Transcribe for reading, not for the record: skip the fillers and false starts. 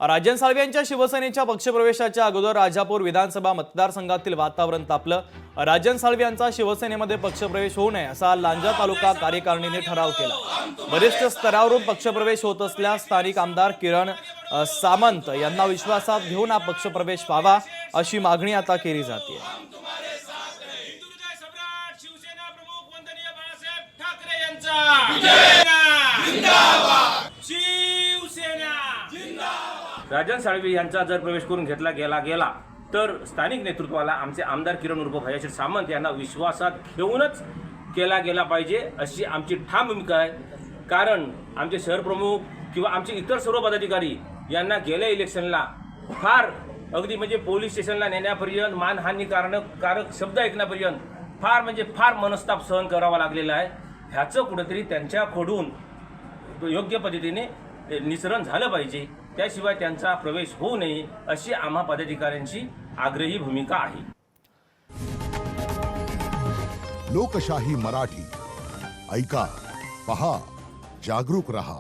राजन साळवे यांच्या शिवसेनेच्या पक्षप्रवेशाच्या अगोदर राजापूर विधानसभा मतदारसंघातील वातावरण तापलं। राजन साळवे यांचा शिवसेनेमध्ये पक्षप्रवेश होऊ नये असा लांजा तालुका कार्यकारिणीने ठराव केला। वरिष्ठ स्तरावरून पक्षप्रवेश होत असल्यास स्थानिक आमदार किरण सामंत यांना विश्वासात घेऊन हा पक्षप्रवेश व्हावा अशी मागणी आता केली जाते। राजन साळवे यांचा जर प्रवेश करून घेतला गेला तर स्थानिक नेतृत्वाला आमचे आमदार किरण उर्फ भयाशीर सामंत यांना विश्वासात घेऊनच केला गेला पाहिजे अशी आमची ठाम भूमिका आहे। कारण आमचे शहर प्रमुख किंवा आमचे इतर सर्व पदाधिकारी यांना गेल्या इलेक्शनला फार अगदी म्हणजे पोलीस स्टेशनला नेण्यापर्यंत मानहानीकारक शब्द ऐकण्यापर्यंत फार मनस्ताप सहन करावा लागलेला आहे। ह्याचं कुठेतरी त्यांच्याकडून योग्य पद्धतीने निसरण झालं पाहिजे, त्याशिवाय त्यांचा प्रवेश होऊ नये अशी आम्हा पदाधिकाऱ्यांची आग्रही भूमिका आहे। लोकशाही मराठी ऐका, पहा, जागरूक रहा।